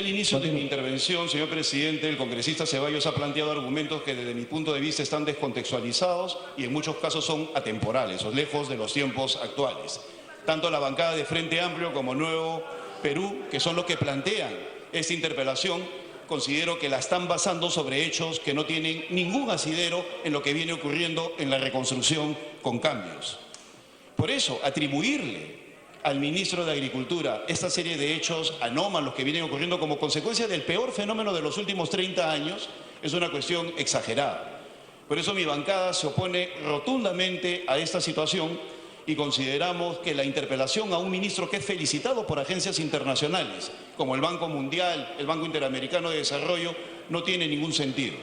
el inicio de mi intervención, señor presidente, el congresista Ceballos ha planteado argumentos que desde mi punto de vista están descontextualizados y en muchos casos son atemporales o lejos de los tiempos actuales. Tanto la bancada de Frente Amplio como Nuevo Perú, que son los que plantean esta interpelación, considero que la están basando sobre hechos que no tienen ningún asidero en lo que viene ocurriendo en la reconstrucción con cambios. Por eso, atribuirle al ministro de Agricultura esta serie de hechos anómalos que vienen ocurriendo como consecuencia del peor fenómeno de los últimos 30 años es una cuestión exagerada. Por eso mi bancada se opone rotundamente a esta situación y consideramos que la interpelación a un ministro que es felicitado por agencias internacionales, como el Banco Mundial, el Banco Interamericano de Desarrollo, no tiene ningún sentido.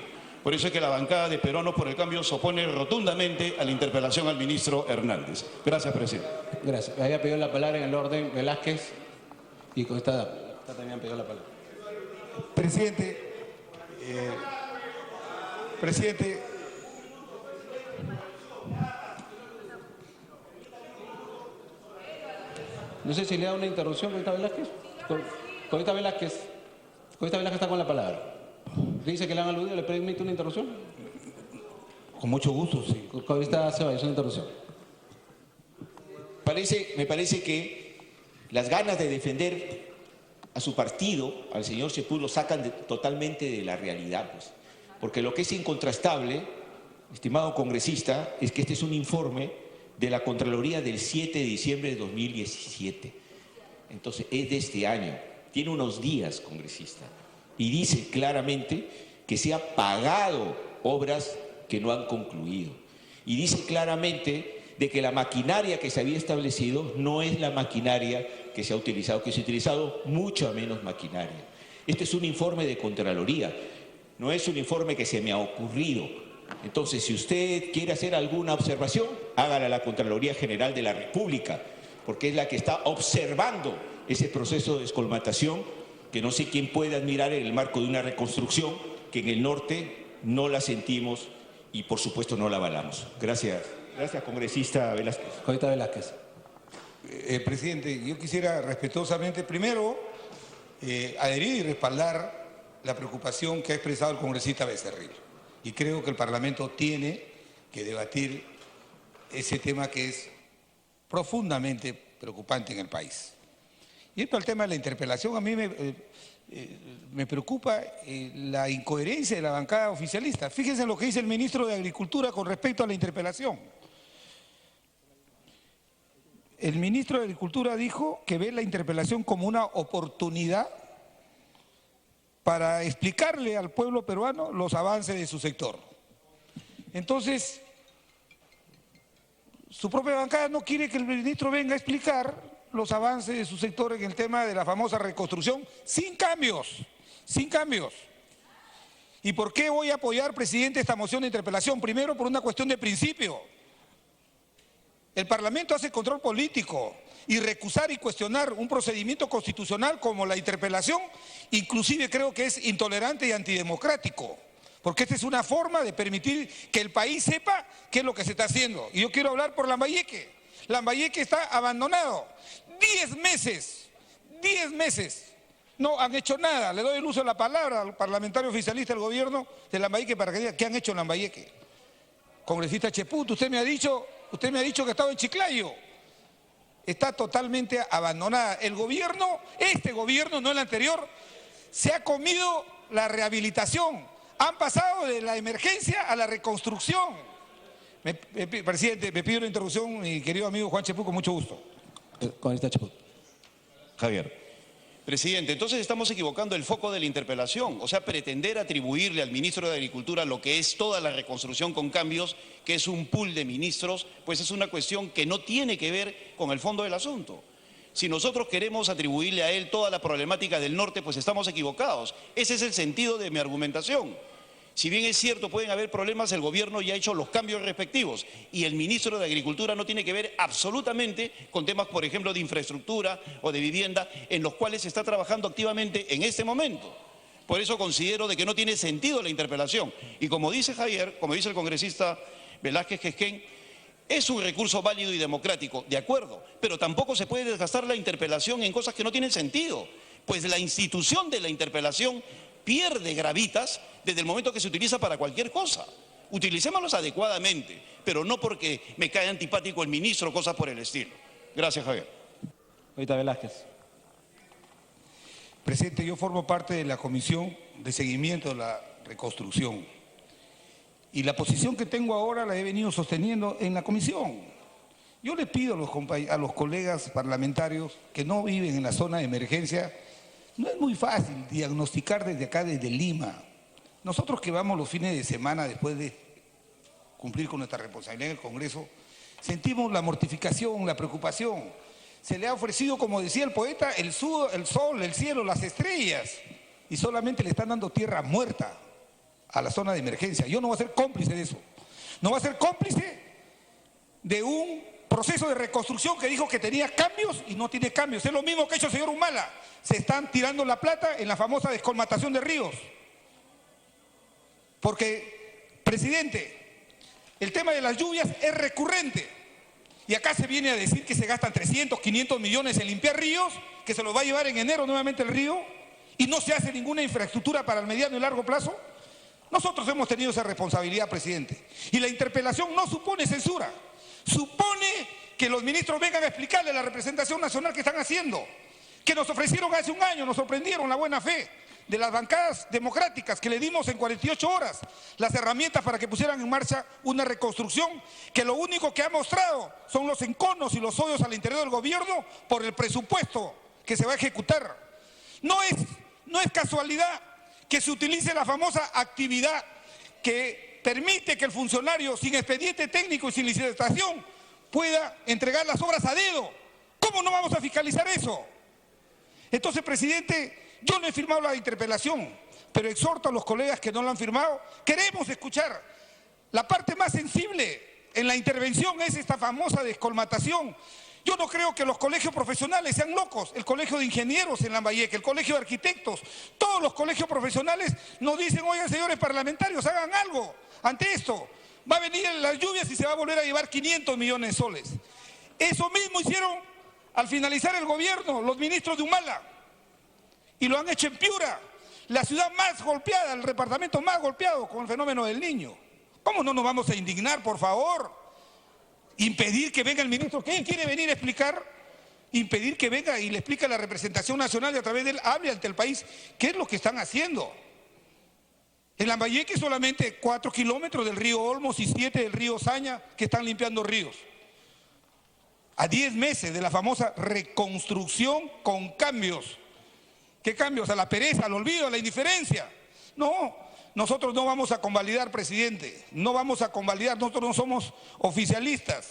Por eso es que la bancada de Peruanos por el Cambio se opone rotundamente a la interpelación al ministro Hernández. Gracias, presidente. Gracias. Había pedido la palabra en el orden Velázquez y con esta también han pedido la palabra. Presidente, no sé si le da una interrupción con esta Velázquez. Con esta Velázquez está con la palabra. Dice que le han aludido, ¿le permite una interrupción? con mucho gusto, sí. Con esta Ceballos, una interrupción. Me parece que las ganas de defender a su partido, al señor Cheput, lo sacan totalmente de la realidad, pues. Porque lo que es incontrastable, estimado congresista, es que este es un informe de la Contraloría del 7 de diciembre de 2017. Entonces, es de este año. Tiene unos días, congresista. Y dice claramente que se ha pagado obras que no han concluido. Y dice claramente de que la maquinaria que se había establecido no es la maquinaria que se ha utilizado, que se ha utilizado mucha menos maquinaria. Este es un informe de Contraloría, no es un informe que se me ha ocurrido. Entonces, si usted quiere hacer alguna observación, hágala a la Contraloría General de la República, porque es la que está observando ese proceso de descolmatación que no sé quién puede admirar en el marco de una reconstrucción que en el norte no la sentimos y por supuesto no la avalamos. Gracias. Gracias, congresista Velázquez. Ahorita Velázquez. Presidente, yo quisiera respetuosamente primero adherir y respaldar la preocupación que ha expresado el congresista Becerril. Y creo que el Parlamento tiene que debatir ese tema que es profundamente preocupante en el país. Y esto al tema de la interpelación, a mí me preocupa la incoherencia de la bancada oficialista. Fíjense lo que dice el ministro de Agricultura con respecto a la interpelación. El ministro de Agricultura dijo que ve la interpelación como una oportunidad para explicarle al pueblo peruano los avances de su sector. Entonces, su propia bancada no quiere que el ministro venga a explicar los avances de su sector en el tema de la famosa reconstrucción sin cambios, sin cambios. ¿Y por qué voy a apoyar, presidente, esta moción de interpelación? Primero, por una cuestión de principio. El Parlamento hace control político y recusar y cuestionar un procedimiento constitucional como la interpelación, inclusive creo que es intolerante y antidemocrático, porque esta es una forma de permitir que el país sepa qué es lo que se está haciendo. Y yo quiero hablar por Lambayeque. Lambayeque está abandonado. 10 meses, no han hecho nada. Le doy el uso de la palabra al parlamentario oficialista del gobierno de Lambayeque para que diga qué han hecho en Lambayeque. Congresista Cheput, usted me ha dicho que estaba en Chiclayo. Está totalmente abandonada. El gobierno, este gobierno, no el anterior, se ha comido la rehabilitación. Han pasado de la emergencia a la reconstrucción. Presidente, me pido una interrupción, mi querido amigo Juan Cheput, con mucho gusto. Con esta Cheput. Javier. Presidente, entonces estamos equivocando el foco de la interpelación, o sea, pretender atribuirle al ministro de Agricultura lo que es toda la reconstrucción con cambios, que es un pool de ministros, pues es una cuestión que no tiene que ver con el fondo del asunto. Si nosotros queremos atribuirle a él toda la problemática del norte, pues estamos equivocados. Ese es el sentido de mi argumentación. Si bien es cierto, pueden haber problemas, el gobierno ya ha hecho los cambios respectivos y el ministro de Agricultura no tiene que ver absolutamente con temas, por ejemplo, de infraestructura o de vivienda, en los cuales se está trabajando activamente en este momento. Por eso considero de que no tiene sentido la interpelación. Y como dice Javier, como dice el congresista Velázquez Quesquén, es un recurso válido y democrático, de acuerdo, pero tampoco se puede desgastar la interpelación en cosas que no tienen sentido. Pues la institución de la interpelación pierde gravitas desde el momento que se utiliza para cualquier cosa. Utilicémoslos adecuadamente, pero no porque me cae antipático el ministro o cosas por el estilo. Gracias, Javier. Ahorita Velázquez. Presidente, yo formo parte de la Comisión de Seguimiento de la Reconstrucción. Y la posición que tengo ahora la he venido sosteniendo en la comisión. Yo le pido a los colegas parlamentarios que no viven en la zona de emergencia, no es muy fácil diagnosticar desde acá, desde Lima. Nosotros que vamos los fines de semana después de cumplir con nuestra responsabilidad en el Congreso, sentimos la mortificación, la preocupación. Se le ha ofrecido, como decía el poeta, el sol, el cielo, las estrellas, y solamente le están dando tierra muerta a la zona de emergencia. Yo no voy a ser cómplice de eso. No voy a ser cómplice de un proceso de reconstrucción que dijo que tenía cambios y no tiene cambios. Es lo mismo que ha hecho el señor Humala. Se están tirando la plata en la famosa descolmatación de ríos. Porque, presidente, el tema de las lluvias es recurrente. Y acá se viene a decir que se gastan 300, 500 millones en limpiar ríos, que se los va a llevar en enero nuevamente el río, y no se hace ninguna infraestructura para el mediano y largo plazo. Nosotros hemos tenido esa responsabilidad, presidente. Y la interpelación no supone censura. Supone que los ministros vengan a explicarle a la representación nacional qué están haciendo. Que nos ofrecieron hace un año, nos sorprendieron la buena fe de las bancadas democráticas que le dimos en 48 horas las herramientas para que pusieran en marcha una reconstrucción que lo único que ha mostrado son los enconos y los hoyos al interior del gobierno por el presupuesto que se va a ejecutar. No es casualidad que se utilice la famosa actividad que permite que el funcionario sin expediente técnico y sin licitación pueda entregar las obras a dedo. ¿Cómo no vamos a fiscalizar eso? Entonces, presidente, yo no he firmado la interpelación, pero exhorto a los colegas que no la han firmado. Queremos escuchar. La parte más sensible en la intervención es esta famosa descolmatación. Yo no creo que los colegios profesionales sean locos. El colegio de ingenieros en Lambayeque, el colegio de arquitectos, todos los colegios profesionales nos dicen, oigan, señores parlamentarios, hagan algo ante esto. Va a venir las lluvias y se va a volver a llevar 500 millones de soles. Eso mismo hicieron al finalizar el gobierno los ministros de Humala. Y lo han hecho en Piura, la ciudad más golpeada, el departamento más golpeado con el fenómeno del Niño. ¿Cómo no nos vamos a indignar, por favor? Impedir que venga el ministro, ¿quién quiere venir a explicar? Impedir que venga y le explique a la representación nacional y a través de él hable ante el país qué es lo que están haciendo. En Lambayeque solamente 4 kilómetros del río Olmos y 7 del río Saña que están limpiando ríos. A 10 meses de la famosa reconstrucción con cambios. ¿Qué cambios? A la pereza, al olvido, a la indiferencia. No. Nosotros no vamos a convalidar, presidente, no vamos a convalidar, nosotros no somos oficialistas,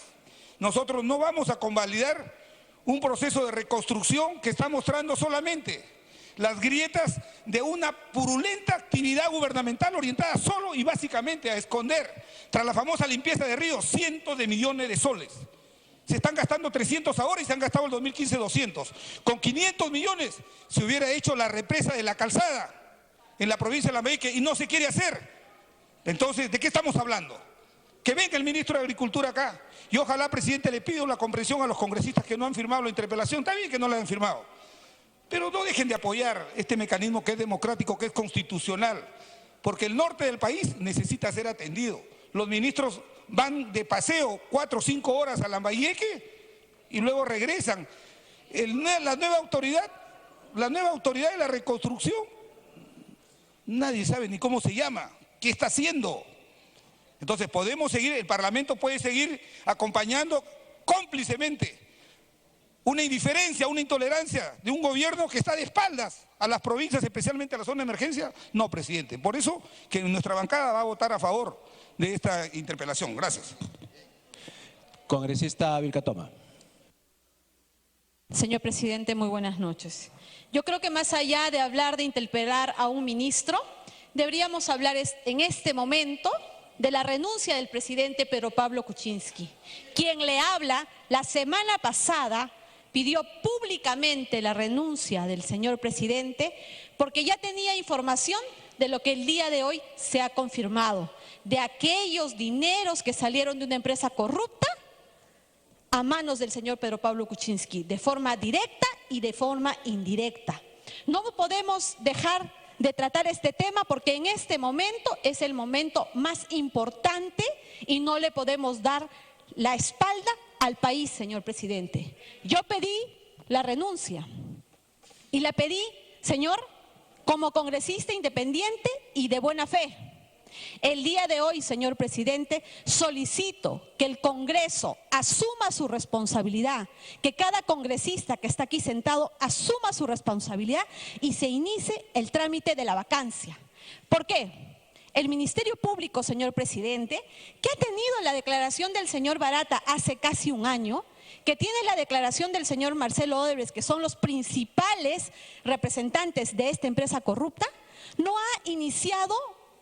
nosotros no vamos a convalidar un proceso de reconstrucción que está mostrando solamente las grietas de una purulenta actividad gubernamental orientada solo y básicamente a esconder, tras la famosa limpieza de ríos, cientos de millones de soles. Se están gastando 300 ahora y se han gastado el 2015 200. Con 500 millones se hubiera hecho la represa de la Calzada en la provincia de Lambayeque y no se quiere hacer. Entonces, ¿de qué estamos hablando? Que venga el ministro de Agricultura acá y ojalá, presidente, le pido la comprensión a los congresistas que no han firmado la interpelación. Está bien que no la han firmado, pero no dejen de apoyar este mecanismo que es democrático, que es constitucional, porque el norte del país necesita ser atendido. Los ministros van de paseo 4 o 5 horas a Lambayeque y luego regresan. La nueva autoridad de la reconstrucción, nadie sabe ni cómo se llama, qué está haciendo. Entonces podemos seguir, el Parlamento puede seguir acompañando cómplicemente una indiferencia, una intolerancia de un gobierno que está de espaldas a las provincias, especialmente a la zona de emergencia. No, presidente. Por eso que nuestra bancada va a votar a favor de esta interpelación. Gracias. Congresista Vilca Toma. Señor presidente, muy buenas noches. Yo creo que más allá de hablar de interpelar a un ministro, deberíamos hablar en este momento de la renuncia del presidente Pedro Pablo Kuczynski, quien le habla la semana pasada pidió públicamente la renuncia del señor presidente porque ya tenía información de lo que el día de hoy se ha confirmado, de aquellos dineros que salieron de una empresa corrupta a manos del señor Pedro Pablo Kuczynski, de forma directa y de forma indirecta. No podemos dejar de tratar este tema porque en este momento es el momento más importante y no le podemos dar la espalda al país, señor presidente. Yo pedí la renuncia y la pedí, señor, como congresista independiente y de buena fe. El día de hoy, señor presidente, solicito que el Congreso asuma su responsabilidad, que cada congresista que está aquí sentado asuma su responsabilidad y se inicie el trámite de la vacancia. ¿Por qué? El Ministerio Público, señor presidente, que ha tenido la declaración del señor Barata hace casi un año, que tiene la declaración del señor Marcelo Odebrecht, que son los principales representantes de esta empresa corrupta, no ha iniciado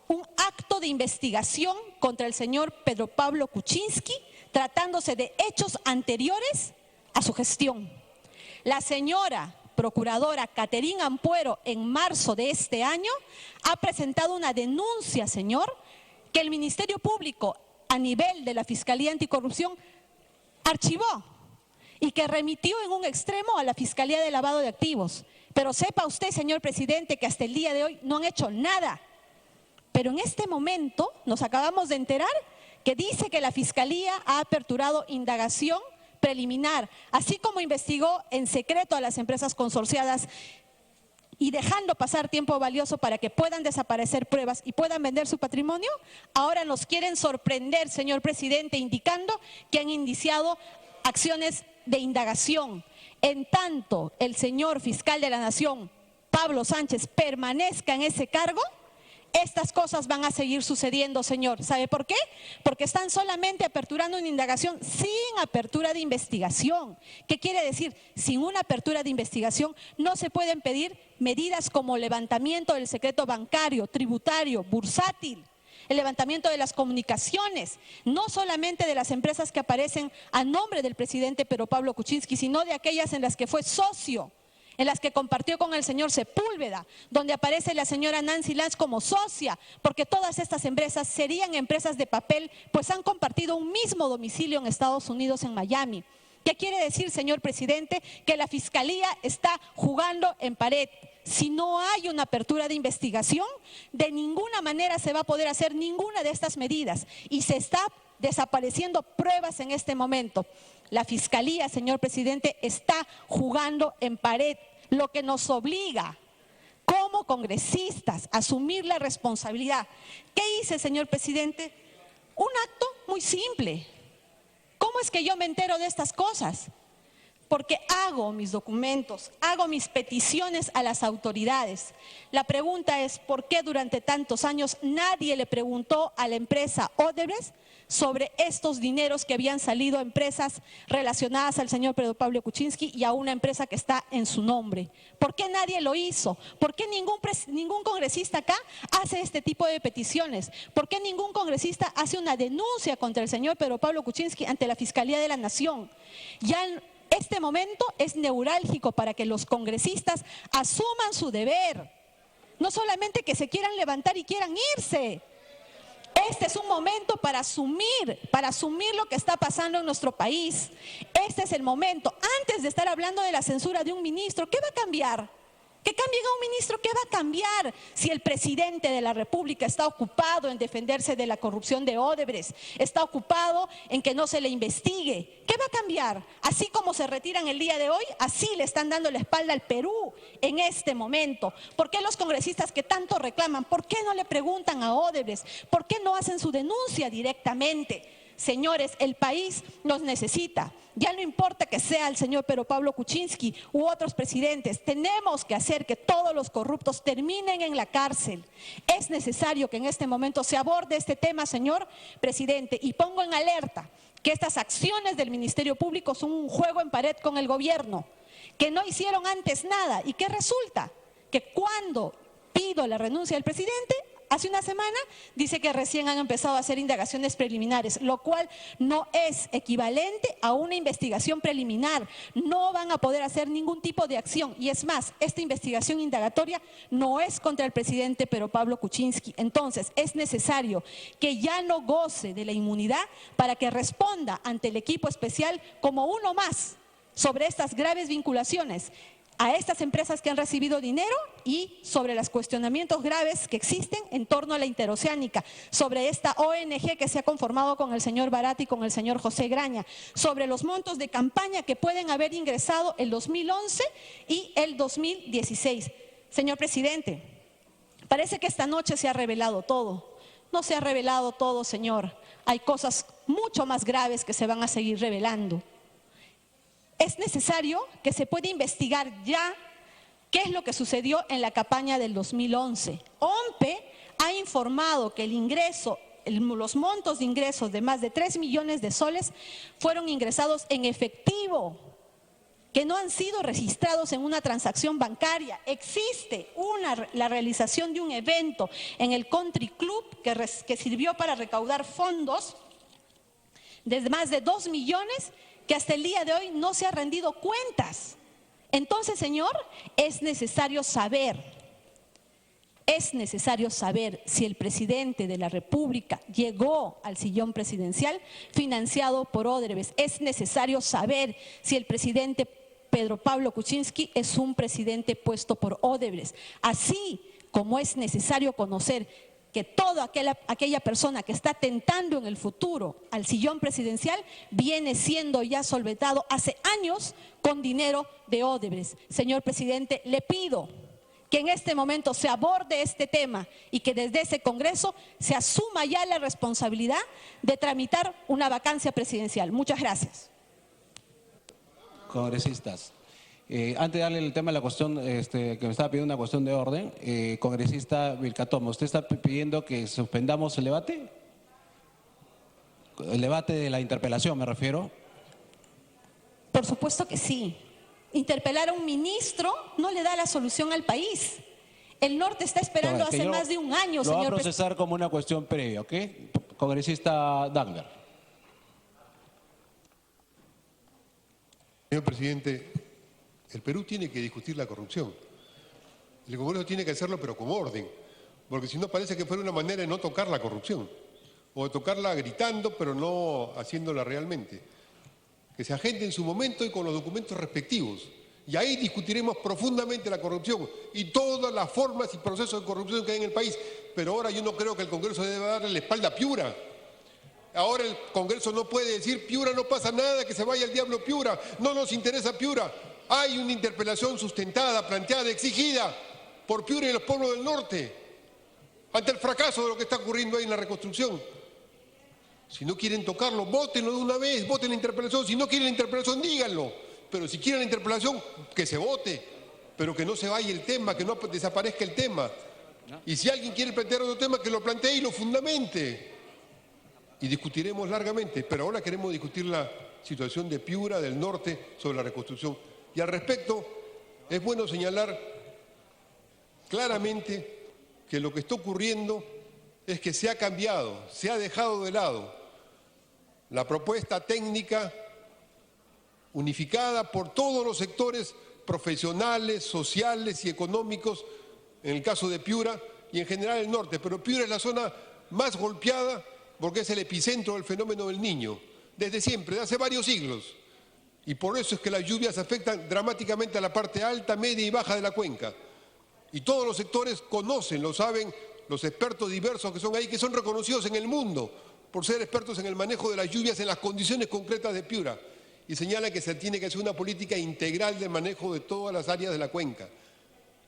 un acto de investigación contra el señor Pedro Pablo Kuczynski, tratándose de hechos anteriores a su gestión. La señora procuradora Caterina Ampuero, en marzo de este año, ha presentado una denuncia, señor, que el Ministerio Público, a nivel de la Fiscalía Anticorrupción, archivó y que remitió en un extremo a la Fiscalía de Lavado de Activos. Pero sepa usted, señor presidente, que hasta el día de hoy no han hecho nada. Pero en este momento nos acabamos de enterar que dice que la Fiscalía ha aperturado indagación preliminar, así como investigó en secreto a las empresas consorciadas y dejando pasar tiempo valioso para que puedan desaparecer pruebas y puedan vender su patrimonio. Ahora nos quieren sorprender, señor presidente, indicando que han iniciado acciones de indagación. En tanto el señor fiscal de la Nación, Pablo Sánchez, permanezca en ese cargo, estas cosas van a seguir sucediendo, señor. ¿Sabe por qué? Porque están solamente aperturando una indagación sin apertura de investigación. ¿Qué quiere decir? Sin una apertura de investigación no se pueden pedir medidas como levantamiento del secreto bancario, tributario, bursátil, el levantamiento de las comunicaciones, no solamente de las empresas que aparecen a nombre del presidente Pedro Pablo Kuczynski, sino de aquellas en las que fue socio, en las que compartió con el señor Sepúlveda, donde aparece la señora Nancy Lanz como socia, porque todas estas empresas serían empresas de papel, pues han compartido un mismo domicilio en Estados Unidos, en Miami. ¿Qué quiere decir, señor presidente? Que la Fiscalía está jugando en pared. Si no hay una apertura de investigación, de ninguna manera se va a poder hacer ninguna de estas medidas y se está desapareciendo pruebas en este momento. La Fiscalía, señor presidente, está jugando en pared, lo que nos obliga como congresistas a asumir la responsabilidad. ¿Qué hice, señor presidente? Un acto muy simple. ¿Cómo es que yo me entero de estas cosas? Porque hago mis documentos, hago mis peticiones a las autoridades. La pregunta es, ¿por qué durante tantos años nadie le preguntó a la empresa Odebrecht sobre estos dineros que habían salido a empresas relacionadas al señor Pedro Pablo Kuczynski y a una empresa que está en su nombre? ¿Por qué nadie lo hizo? ¿Por qué ningún congresista acá hace este tipo de peticiones? ¿Por qué ningún congresista hace una denuncia contra el señor Pedro Pablo Kuczynski ante la Fiscalía de la Nación? Este momento es neurálgico para que los congresistas asuman su deber. No solamente que se quieran levantar y quieran irse. Este es un momento para asumir lo que está pasando en nuestro país. Este es el momento. Antes de estar hablando de la censura de un ministro, ¿qué va a cambiar? Que cambien a un ministro, ¿qué va a cambiar si el presidente de la República está ocupado en defenderse de la corrupción de Odebrecht, está ocupado en que no se le investigue? ¿Qué va a cambiar? Así como se retiran el día de hoy, así le están dando la espalda al Perú en este momento. ¿Por qué los congresistas que tanto reclaman, por qué no le preguntan a Odebrecht? ¿Por qué no hacen su denuncia directamente? Señores, el país nos necesita. Ya no importa que sea el señor Pedro Pablo Kuczynski u otros presidentes, tenemos que hacer que todos los corruptos terminen en la cárcel. Es necesario que en este momento se aborde este tema, señor presidente, y pongo en alerta que estas acciones del Ministerio Público son un juego en pared con el gobierno, que no hicieron antes nada y que resulta que cuando pido la renuncia del presidente, hace una semana dice que recién han empezado a hacer indagaciones preliminares, lo cual no es equivalente a una investigación preliminar. No van a poder hacer ningún tipo de acción. Y es más, esta investigación indagatoria no es contra el presidente Pedro Pablo Kuczynski. Entonces, es necesario que ya no goce de la inmunidad para que responda ante el equipo especial como uno más sobre estas graves vinculaciones. a estas empresas que han recibido dinero y sobre los cuestionamientos graves que existen en torno a la interoceánica, sobre esta ONG que se ha conformado con el señor Barat y con el señor José Graña, sobre los montos de campaña que pueden haber ingresado el 2011 y el 2016. Señor presidente, parece que esta noche se ha revelado todo. No se ha revelado todo, señor. Hay cosas mucho más graves que se van a seguir revelando. Es necesario que se pueda investigar ya qué es lo que sucedió en la campaña del 2011. OMPE ha informado que el ingreso, los montos de ingresos de más de 3 millones de soles fueron ingresados en efectivo, que no han sido registrados en una transacción bancaria. Existe la realización de un evento en el Country Club que sirvió para recaudar fondos de más de 2 millones que hasta el día de hoy no se ha rendido cuentas. Entonces, señor, es necesario saber si el presidente de la República llegó al sillón presidencial financiado por Odebrecht. Es necesario saber si el presidente Pedro Pablo Kuczynski es un presidente puesto por Odebrecht. Así como es necesario conocer que toda aquella persona que está tentando en el futuro al sillón presidencial viene siendo ya solventado hace años con dinero de Odebrecht. Señor presidente, le pido que en este momento se aborde este tema y que desde ese Congreso se asuma ya la responsabilidad de tramitar una vacancia presidencial. Muchas gracias. Congresistas. Antes de darle el tema a la cuestión, que me estaba pidiendo una cuestión de orden, congresista Vilcatoma, ¿usted está pidiendo que suspendamos el debate? El debate de la interpelación, me refiero. Por supuesto que sí. Interpelar a un ministro no le da la solución al país. El norte está esperando hace más de un año, señor presidente. Lo va a procesar como una cuestión previa, ¿ok? Congresista Danger. Señor presidente, el Perú tiene que discutir la corrupción. El Congreso tiene que hacerlo, pero con orden, porque si no parece que fuera una manera de no tocar la corrupción, o de tocarla gritando, pero no haciéndola realmente. Que se agende en su momento y con los documentos respectivos. Y ahí discutiremos profundamente la corrupción y todas las formas y procesos de corrupción que hay en el país. Pero ahora yo no creo que el Congreso debe darle la espalda a Piura. Ahora el Congreso no puede decir, Piura no pasa nada, que se vaya el diablo Piura, no nos interesa Piura. Hay una interpelación sustentada, planteada, exigida por Piura y los pueblos del norte ante el fracaso de lo que está ocurriendo ahí en la reconstrucción. Si no quieren tocarlo, vótenlo de una vez, voten la interpelación. Si no quieren la interpelación, díganlo. Pero si quieren la interpelación, que se vote, pero que no se vaya el tema, que no desaparezca el tema. Y si alguien quiere plantear otro tema, que lo plantee y lo fundamente. Y discutiremos largamente, pero ahora queremos discutir la situación de Piura, del norte, sobre la reconstrucción. Y al respecto, es bueno señalar claramente que lo que está ocurriendo es que se ha cambiado, se ha dejado de lado la propuesta técnica unificada por todos los sectores profesionales, sociales y económicos, en el caso de Piura y en general el norte. Pero Piura es la zona más golpeada porque es el epicentro del fenómeno del Niño, desde siempre, desde hace varios siglos. Y por eso es que las lluvias afectan dramáticamente a la parte alta, media y baja de la cuenca. Y todos los sectores conocen, lo saben los expertos diversos que son ahí, que son reconocidos en el mundo por ser expertos en el manejo de las lluvias en las condiciones concretas de Piura. Y señalan que se tiene que hacer una política integral de manejo de todas las áreas de la cuenca.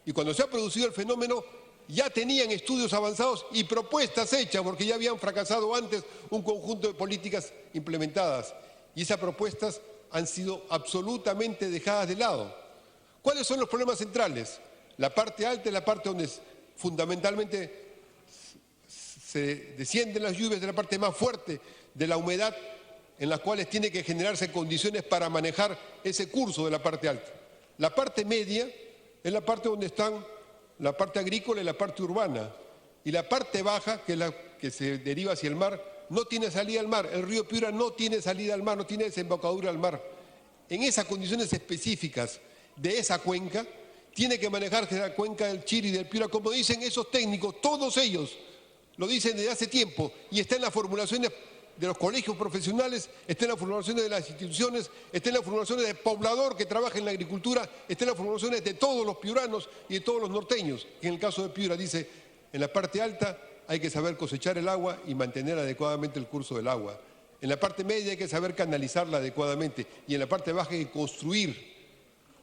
Y cuando se ha producido el fenómeno, ya tenían estudios avanzados y propuestas hechas, porque ya habían fracasado antes un conjunto de políticas implementadas. Y esas propuestas han sido absolutamente dejadas de lado. ¿Cuáles son los problemas centrales? La parte alta es la parte donde fundamentalmente se descienden las lluvias, de la parte más fuerte de la humedad, en las cuales tiene que generarse condiciones para manejar ese curso de la parte alta. La parte media es la parte donde están la parte agrícola y la parte urbana. Y la parte baja, que es la que se deriva hacia el mar, no tiene salida al mar. El río Piura no tiene salida al mar, no tiene desembocadura al mar. En esas condiciones específicas de esa cuenca, tiene que manejarse la cuenca del Chiri y del Piura, como dicen esos técnicos, todos ellos lo dicen desde hace tiempo y está en las formulaciones de los colegios profesionales, esté en las formulaciones de las instituciones, esté en las formulaciones del poblador que trabaja en la agricultura, esté en las formulaciones de todos los piuranos y de todos los norteños. Que en el caso de Piura dice, en la parte alta hay que saber cosechar el agua y mantener adecuadamente el curso del agua. En la parte media hay que saber canalizarla adecuadamente y en la parte baja hay que construir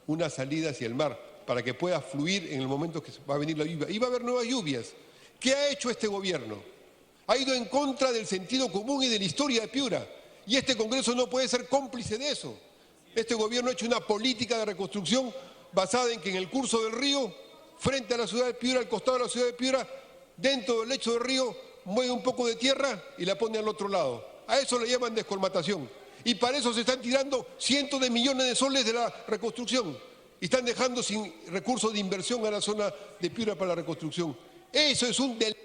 una salida hacia el mar para que pueda fluir en el momento que va a venir la lluvia. Y va a haber nuevas lluvias. ¿Qué ha hecho este gobierno? Ha ido en contra del sentido común y de la historia de Piura. Y este Congreso no puede ser cómplice de eso. Este gobierno ha hecho una política de reconstrucción basada en que en el curso del río, frente a la ciudad de Piura, al costado de la ciudad de Piura, dentro del lecho del río, mueve un poco de tierra y la pone al otro lado. A eso le llaman descolmatación. Y para eso se están tirando cientos de millones de soles de la reconstrucción. Y están dejando sin recursos de inversión a la zona de Piura para la reconstrucción. Eso es un delito.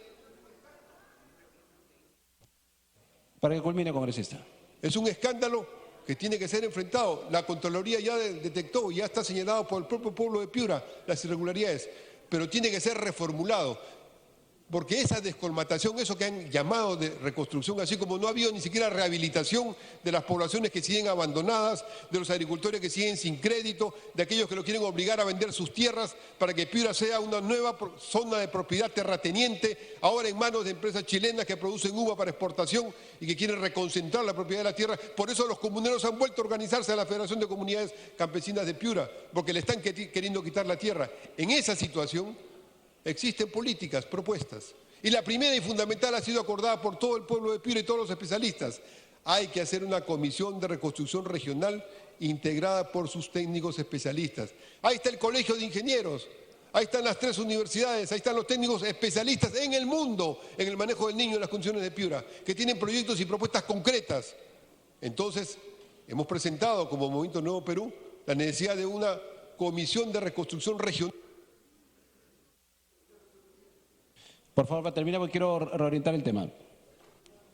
Para que culmine, congresista. Es un escándalo que tiene que ser enfrentado. La Contraloría ya detectó, ya está señalado por el propio pueblo de Piura las irregularidades, pero tiene que ser reformulado. Porque esa descolmatación, eso que han llamado de reconstrucción, así como no ha habido ni siquiera rehabilitación de las poblaciones que siguen abandonadas, de los agricultores que siguen sin crédito, de aquellos que lo quieren obligar a vender sus tierras para que Piura sea una nueva zona de propiedad terrateniente, ahora en manos de empresas chilenas que producen uva para exportación y que quieren reconcentrar la propiedad de la tierra. Por eso los comuneros han vuelto a organizarse a la Federación de Comunidades Campesinas de Piura, porque le están queriendo quitar la tierra. En esa situación existen políticas, propuestas. Y la primera y fundamental ha sido acordada por todo el pueblo de Piura y todos los especialistas. Hay que hacer una comisión de reconstrucción regional integrada por sus técnicos especialistas. Ahí está el Colegio de Ingenieros, ahí están las 3 universidades, ahí están los técnicos especialistas en el mundo en el manejo del niño en las condiciones de Piura, que tienen proyectos y propuestas concretas. Entonces, hemos presentado como Movimiento Nuevo Perú la necesidad de una comisión de reconstrucción regional. Por favor, para terminar, porque quiero reorientar el tema.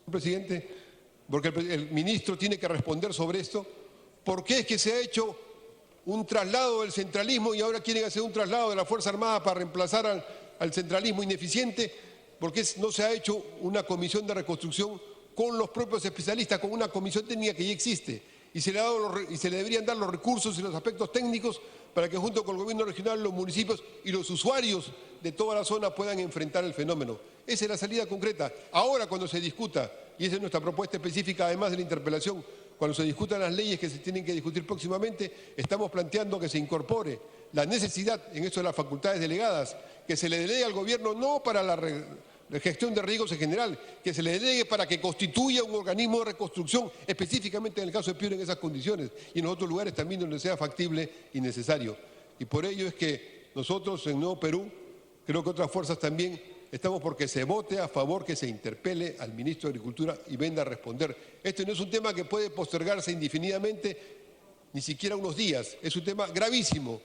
Presidente, porque el ministro tiene que responder sobre esto. ¿Por qué es que se ha hecho un traslado del centralismo y ahora quieren hacer un traslado de la Fuerza Armada para reemplazar al centralismo ineficiente? ¿Por qué no se ha hecho una comisión de reconstrucción con los propios especialistas, con una comisión técnica que ya existe? Y se le deberían dar los recursos y los aspectos técnicos para que junto con el gobierno regional, los municipios y los usuarios de toda la zona puedan enfrentar el fenómeno. Esa es la salida concreta. Ahora, cuando se discuta, y esa es nuestra propuesta específica, además de la interpelación, cuando se discutan las leyes que se tienen que discutir próximamente, estamos planteando que se incorpore la necesidad, en esto de las facultades delegadas, que se le delegue al gobierno no para la gestión de riesgos en general, que se le delegue para que constituya un organismo de reconstrucción, específicamente en el caso de Piura en esas condiciones, y en otros lugares también donde sea factible y necesario. Y por ello es que nosotros en Nuevo Perú, creo que otras fuerzas también, estamos porque se vote a favor que se interpele al ministro de Agricultura y venga a responder. Este no es un tema que puede postergarse indefinidamente, ni siquiera unos días, es un tema gravísimo.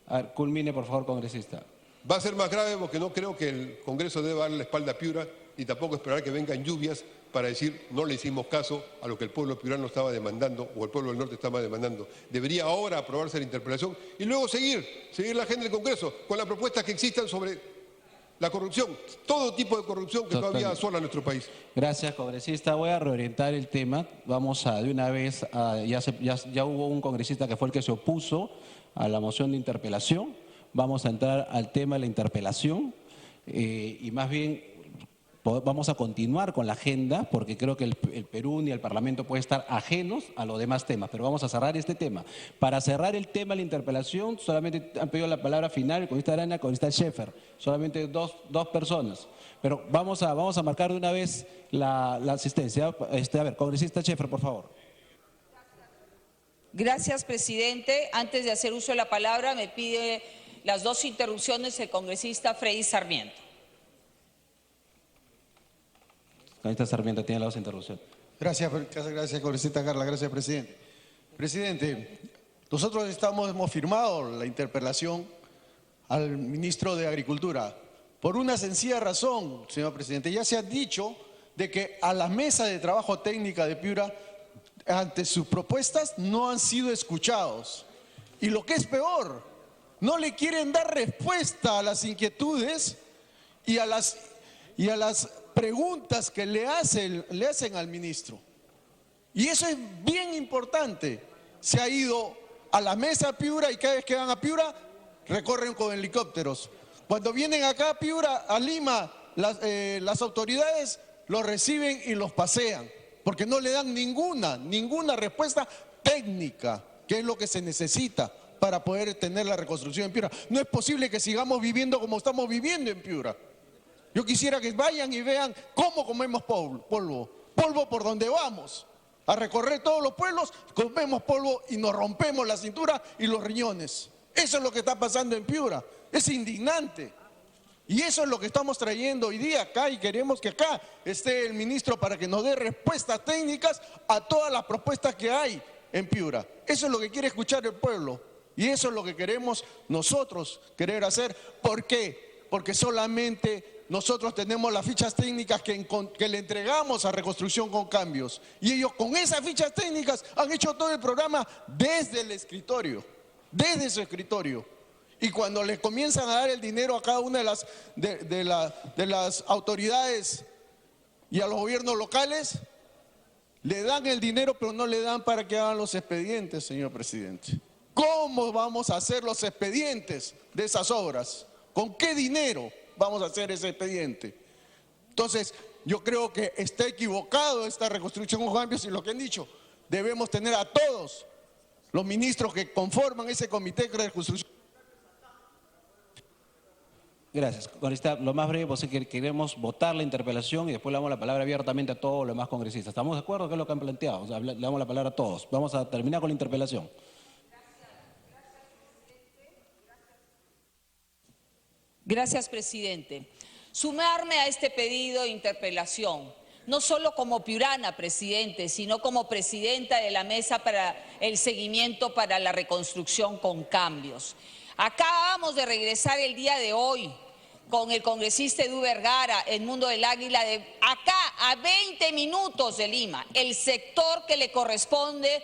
A ver, culmine, por favor, congresista. Va a ser más grave porque no creo que el Congreso deba darle la espalda a Piura ni tampoco esperar que vengan lluvias para decir no le hicimos caso a lo que el pueblo piurano estaba demandando o el pueblo del norte estaba demandando. Debería ahora aprobarse la interpelación y luego seguir la agenda del Congreso con las propuestas que existan sobre la corrupción, todo tipo de corrupción que todavía asola nuestro país. Gracias, congresista. Voy a reorientar el tema. Vamos a de una vez, ya hubo un congresista que fue el que se opuso a la moción de interpelación. Vamos a entrar al tema de la interpelación y más bien vamos a continuar con la agenda porque creo que el Perú ni el Parlamento puede estar ajenos a los demás temas, pero vamos a cerrar este tema. Para cerrar el tema de la interpelación solamente han pedido la palabra final el congresista Arana y el congresista Scheffer, solamente dos personas. Pero vamos a marcar de una vez la asistencia. A ver, congresista Scheffer, por favor. Gracias, presidente. Antes de hacer uso de la palabra, me pide las 2 interrupciones el congresista Freddy Sarmiento. Congresista Sarmiento tiene la 2 interrupciones. Gracias, congresista Carla. Gracias, presidente. Presidente, nosotros hemos firmado la interpelación al ministro de Agricultura por una sencilla razón, señor presidente. Ya se ha dicho de que a la mesa de trabajo técnica de Piura, ante sus propuestas, no han sido escuchados. Y lo que es peor, no le quieren dar respuesta a las inquietudes y y a las preguntas que le hacen al ministro. Y eso es bien importante. Se ha ido a la mesa a Piura y cada vez que van a Piura recorren con helicópteros. Cuando vienen acá a Piura, a Lima, las autoridades los reciben y los pasean, porque no le dan ninguna respuesta técnica, que es lo que se necesita para poder tener la reconstrucción en Piura. No es posible que sigamos viviendo como estamos viviendo en Piura. Yo quisiera que vayan y vean cómo comemos polvo por donde vamos. A recorrer todos los pueblos, comemos polvo y nos rompemos la cintura y los riñones. Eso es lo que está pasando en Piura. Es indignante. Y eso es lo que estamos trayendo hoy día acá, y queremos que acá esté el ministro para que nos dé respuestas técnicas a todas las propuestas que hay en Piura. Eso es lo que quiere escuchar el pueblo, y eso es lo que queremos nosotros querer hacer. ¿Por qué? Porque solamente nosotros tenemos las fichas técnicas que le entregamos a Reconstrucción con Cambios, y ellos con esas fichas técnicas han hecho todo el programa desde el escritorio, desde su escritorio. Y cuando les comienzan a dar el dinero a cada una de las autoridades y a los gobiernos locales, le dan el dinero, pero no le dan para que hagan los expedientes, señor presidente. ¿Cómo vamos a hacer los expedientes de esas obras? ¿Con qué dinero vamos a hacer ese expediente? Entonces, yo creo que está equivocado esta Reconstrucción con Cambios, y lo que han dicho, debemos tener a todos los ministros que conforman ese comité de reconstrucción. Gracias. Congresista, lo más breve posible, queremos votar la interpelación y después le damos la palabra abiertamente a todos los demás congresistas. ¿Estamos de acuerdo? ¿Qué es lo que han planteado? O sea, le damos la palabra a todos. Vamos a terminar con la interpelación. Gracias, presidente. Sumarme a este pedido de interpelación, no solo como piurana, presidente, sino como presidenta de la Mesa para el Seguimiento para la Reconstrucción con Cambios. Acabamos de regresar el día de hoy con el congresista Edu Vergara, el Mundo del Águila, de acá a 20 minutos de Lima. El sector que le corresponde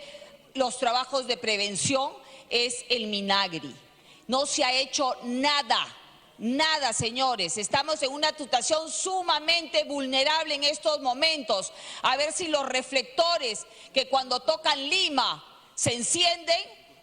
los trabajos de prevención es el Minagri. No se ha hecho nada. Nada, señores. Estamos en una situación sumamente vulnerable en estos momentos. A ver si los reflectores que cuando tocan Lima se encienden,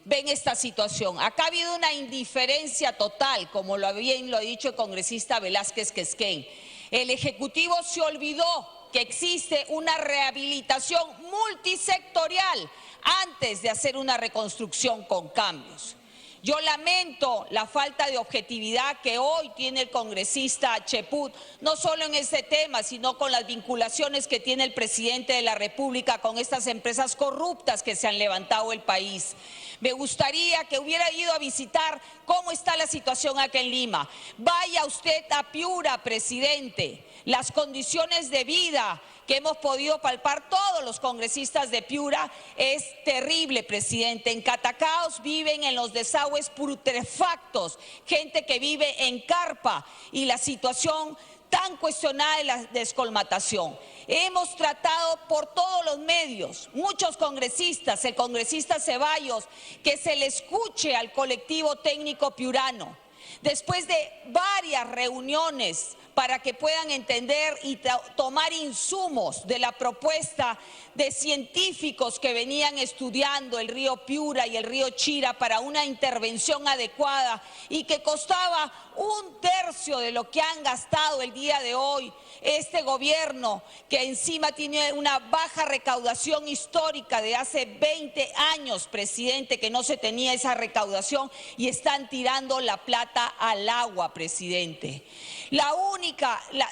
ven esta situación. Acá ha habido una indiferencia total, como lo ha dicho el congresista Velázquez Quesquén. El Ejecutivo se olvidó que existe una rehabilitación multisectorial antes de hacer una reconstrucción con cambios. Yo lamento la falta de objetividad que hoy tiene el congresista Cheput, no solo en este tema, sino con las vinculaciones que tiene el presidente de la República con estas empresas corruptas que se han levantado el país. Me gustaría que hubiera ido a visitar cómo está la situación acá en Lima. Vaya usted a Piura, presidente. Las condiciones de vida que hemos podido palpar todos los congresistas de Piura es terrible, presidente. En Catacaos viven en los desagües putrefactos, gente que vive en carpa, y la situación tan cuestionada de la descolmatación. Hemos tratado por todos los medios, muchos congresistas, el congresista Ceballos, que se le escuche al colectivo técnico piurano. Después de varias reuniones para que puedan entender y tomar insumos de la propuesta de científicos que venían estudiando el río Piura y el río Chira para una intervención adecuada, y que costaba 1/3 de lo que han gastado el día de hoy este gobierno, que encima tiene una baja recaudación histórica de hace 20 años, presidente, que no se tenía esa recaudación, y están tirando la plata al agua, presidente.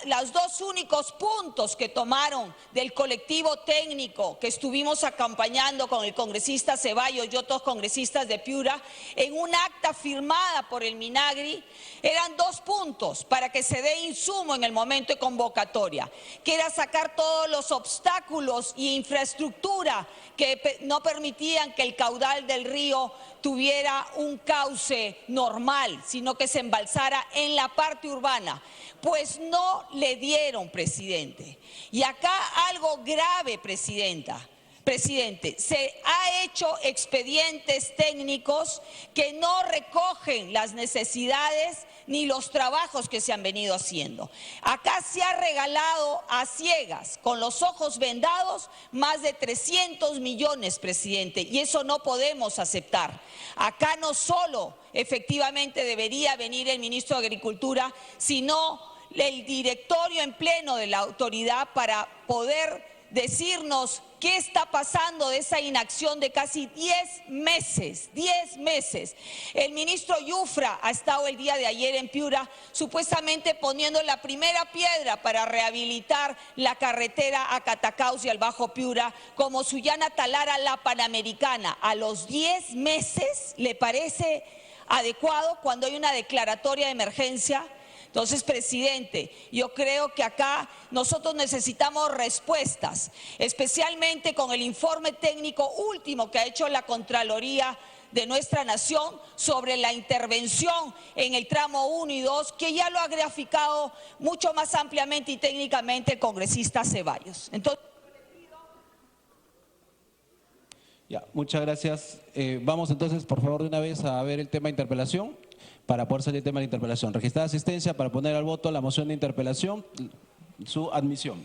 Los dos únicos puntos que tomaron del colectivo técnico que estuvimos acompañando con el congresista Ceballos y otros congresistas de Piura en un acta firmada por el Minagri eran 2 puntos para que se dé insumo en el momento de convocatoria, que era sacar todos los obstáculos y infraestructura que no permitían que el caudal del río tuviera un cauce normal, sino que se embalsara en la parte urbana. Pues no le dieron, presidente. Y acá algo grave, presidenta. Presidente, se ha hecho expedientes técnicos que no recogen las necesidades ni los trabajos que se han venido haciendo. Acá se ha regalado a ciegas, con los ojos vendados, más de 300 millones, presidente, y eso no podemos aceptar. Acá no solo efectivamente debería venir el ministro de Agricultura, sino el directorio en pleno de la autoridad para poder decirnos qué está pasando de esa inacción de casi 10 meses, 10 meses. El ministro Yufra ha estado el día de ayer en Piura supuestamente poniendo la primera piedra para rehabilitar la carretera a Catacaos y al Bajo Piura como Sullana Talara la Panamericana. A los 10 meses, ¿le parece adecuado cuando hay una declaratoria de emergencia? Entonces, presidente, yo creo que acá nosotros necesitamos respuestas, especialmente con el informe técnico último que ha hecho la Contraloría de nuestra nación sobre la intervención en el tramo 1 y 2, que ya lo ha graficado mucho más ampliamente y técnicamente el congresista Ceballos. Entonces, Ya, muchas gracias. Vamos entonces, por favor, de una vez a ver el tema de interpelación para poder salir el tema de interpelación. Registrar asistencia para poner al voto la moción de interpelación, su admisión.